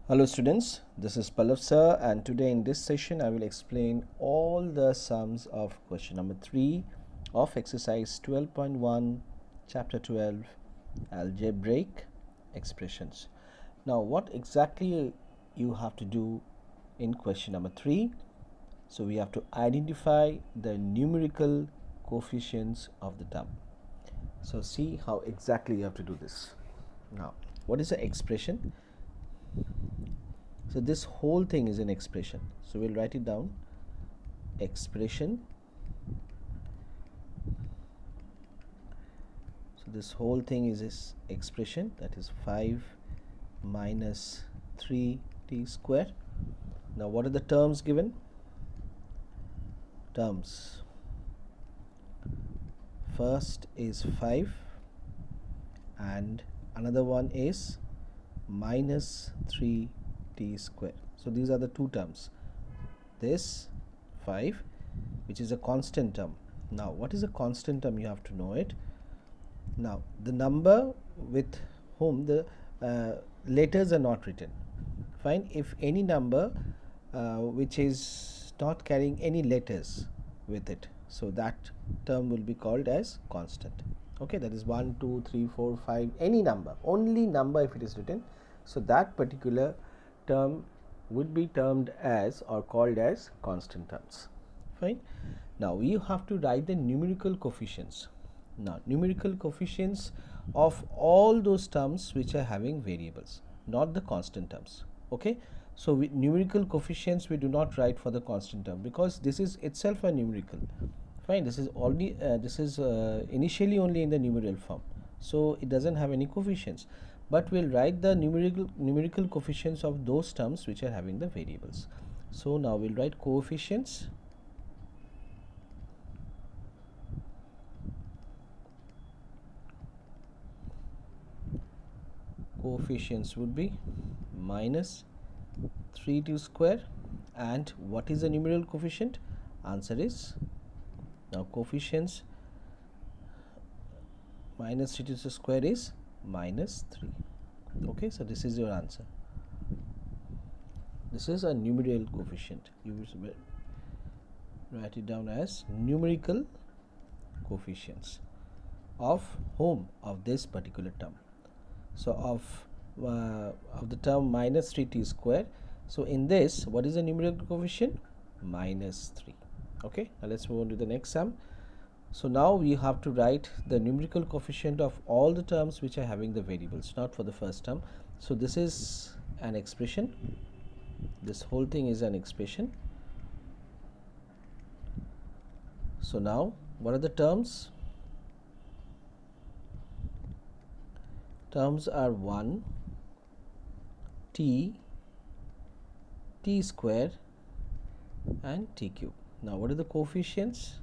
Hello students, this is Pallav sir, and today in this session I will explain all the sums of question number 3 of exercise 12.1 chapter 12 algebraic expressions. Now what exactly you have to do in question number 3? So we have to identify the numerical coefficients of the term. So see how exactly you have to do this. Now what is the expression? So this whole thing is an expression. So we'll write it down. Expression. So this whole thing is this expression, that is 5 minus 3t square. Now what are the terms given? Terms. First is 5 and another one is minus 3 t square. So these are the two terms. This 5, which is a constant term. Now what is a constant term? You have to know it. Now the number with whom the letters are not written. Fine. If any number which is not carrying any letters with it, so that term will be called as constant. Okay, that is 1, 2, 3, 4, 5, any number, only number if it is written. So that particular term would be termed as or called as constant terms. Fine. Now you have to write the numerical coefficients. Now numerical coefficients of all those terms which are having variables, not the constant terms. Okay. So with numerical coefficients we do not write for the constant term because this is itself a numerical. Fine. This is already initially only in the numeral form, so it doesn't have any coefficients. But we'll write the numerical coefficients of those terms which are having the variables. So now we'll write coefficients. Coefficients would be minus 3t square. And what is the numerical coefficient? Answer is, now coefficients minus 3t square is minus 3. Okay, so this is your answer. This is a numerical coefficient. You will write it down as numerical coefficients of whom? Of this particular term. So of the term minus 3t square. So in this, what is the numerical coefficient? Minus 3. Okay, now let's move on to the next sum. So now we have to write the numerical coefficient of all the terms which are having the variables, not for the first term. So this is an expression. This whole thing is an expression. So now what are the terms? Terms are 1, t square and t cube. Now what are the coefficients?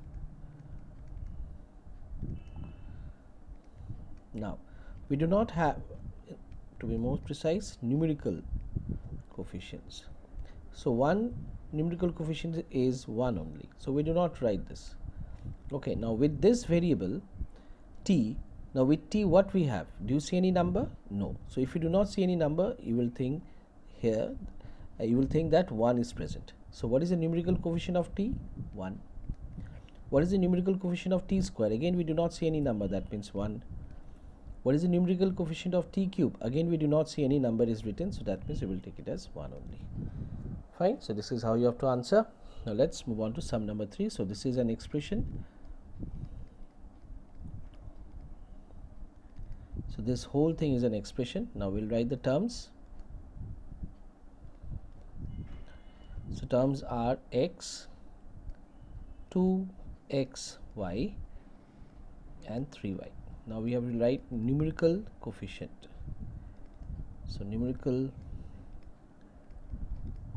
Now we do not have, to be more precise, numerical coefficients. So one numerical coefficient is 1 only, so we do not write this. Okay, now with this variable t, now with t what we have? Do you see any number? No. So if you do not see any number, you will think here, you will think that 1 is present. So what is the numerical coefficient of t? 1. What is the numerical coefficient of t square? Again we do not see any number, that means 1. What is the numerical coefficient of t cube? Again we do not see any number is written, so that means we will take it as 1 only. Fine. So this is how you have to answer. Now let's move on to sum number 3. So this is an expression. So this whole thing is an expression. Now we'll write the terms. So terms are x, 2xy and 3y. Now we have to write numerical coefficient. So numerical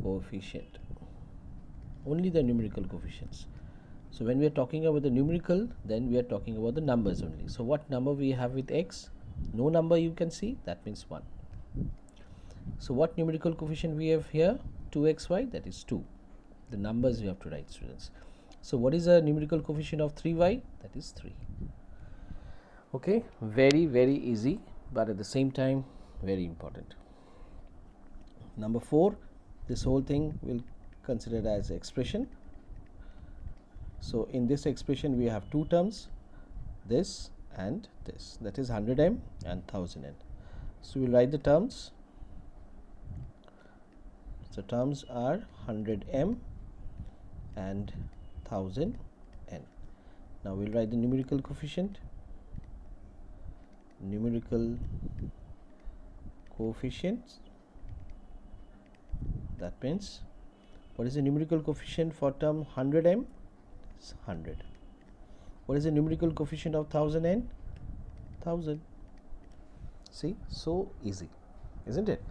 coefficient, only the numerical coefficients. So when we are talking about the numerical, then we are talking about the numbers only. So what number we have with x? No number you can see, that means 1. So what numerical coefficient we have here? 2xy, that is 2. The numbers you have to write, students. So what is the numerical coefficient of 3y? That is 3. Okay, very easy, but at the same time very important. Number 4, this whole thing will consider as expression. So in this expression we have two terms, this and this, that is 100m and 1000n. So we'll write the terms. So terms are 100m and 1000n. Now we'll write the numerical coefficient. Numerical coefficients, that means what is the numerical coefficient for term 100m? It's 100. What is the numerical coefficient of 1000n? 1000. See, so easy, isn't it?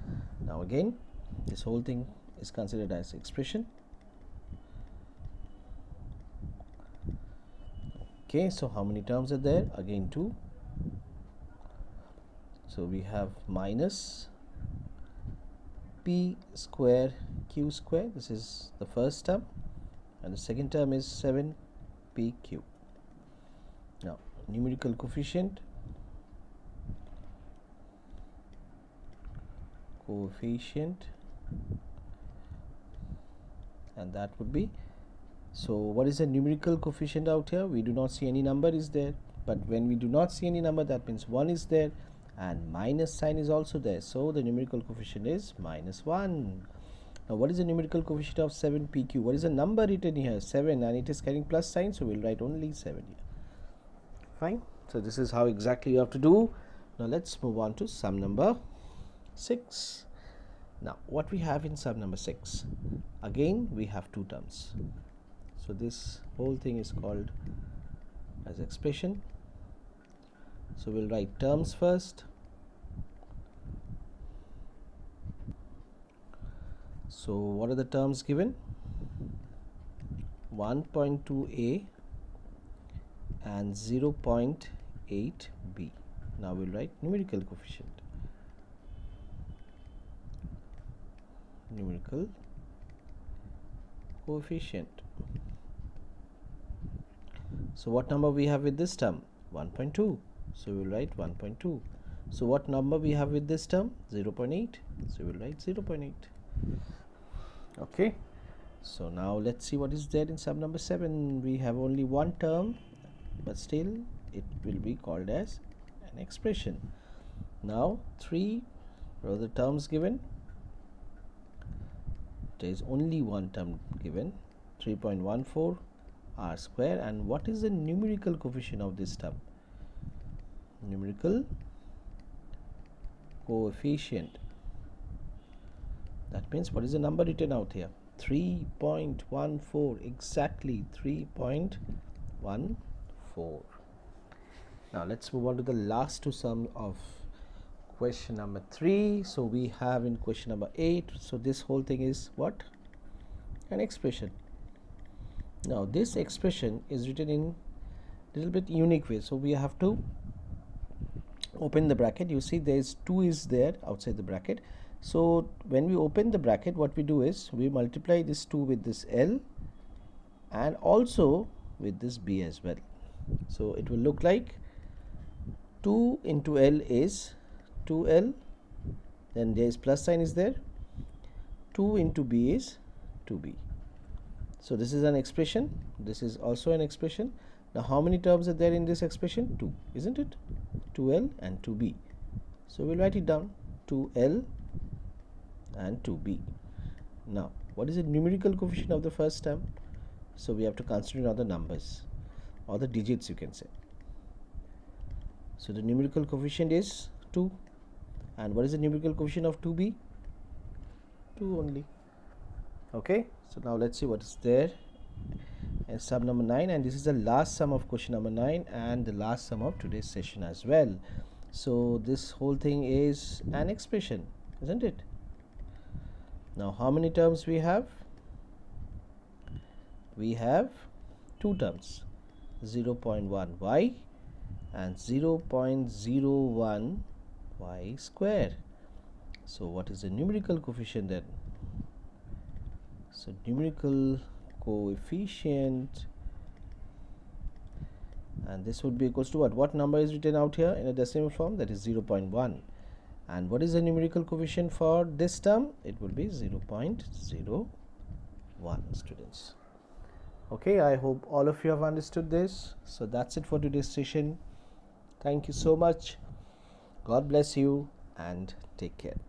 Now again, this whole thing is considered as expression. Okay, so how many terms are there? Again 2. So we have minus p square q square, this is the first term, and the second term is 7pq. Now numerical coefficient, and that would be, so what is the numerical coefficient out here? We do not see any number is there, but when we do not see any number, that means 1 is there and minus sign is also there, so the numerical coefficient is -1. Now what is the numerical coefficient of 7pq? What is the number written here? 7, and it is carrying plus sign, so we'll write only 7 here. Fine. So this is how exactly you have to do. Now let's move on to sum number 6. Now what we have in sum number 6? Again we have two terms. So this whole thing is called as expression. So we'll write terms first. So what are the terms given? 1.2a and 0.8b. Now we'll write numerical coefficient. Numerical coefficient. So what number we have with this term? 1.2. So we'll write 1.2. So what number we have with this term? 0.8. So we'll write 0.8. Okay. So now let's see what is there in sum number 7. We have only one term, but still it will be called as an expression. Now 3 are the terms given. There is only one term given, 3.14 r square. And what is the numerical coefficient of this term? Numerical coefficient, that means what is the number written out here? 3.14, exactly 3.14. Now let's move on to the last two sums of question number 3. So we have in question number 8, so this whole thing is what? An expression. Now this expression is written in a little bit unique way, so we have to open the bracket. You see there is 2 is there outside the bracket. So when we open the bracket, what we do is we multiply this 2 with this L and also with this B as well. So it will look like 2 into L is 2L, then there is plus sign is there, 2 into B is 2B. So this is an expression, this is also an expression. Now how many terms are there in this expression? 2, isn't it? 2L and 2B. So we'll write it down, 2L and 2B. Now what is the numerical coefficient of the first term? So we have to consider all the numbers or the digits, you can say. So the numerical coefficient is 2. And what is the numerical coefficient of 2B? 2 only. Okay, so now let's see what is there in sum number 9, and this is the last sum of question number 9 and the last sum of today's session as well. So this whole thing is an expression, isn't it? Now how many terms we have? We have two terms, 0.1y and 0.01y square. So what is the numerical coefficient then? So numerical coefficient, and this would be equals to what? What number is written out here in a decimal form? That is 0.1. And what is the numerical coefficient for this term? It will be 0.01, students. Okay, I hope all of you have understood this. So that's it for today's session. Thank you so much. God bless you and take care.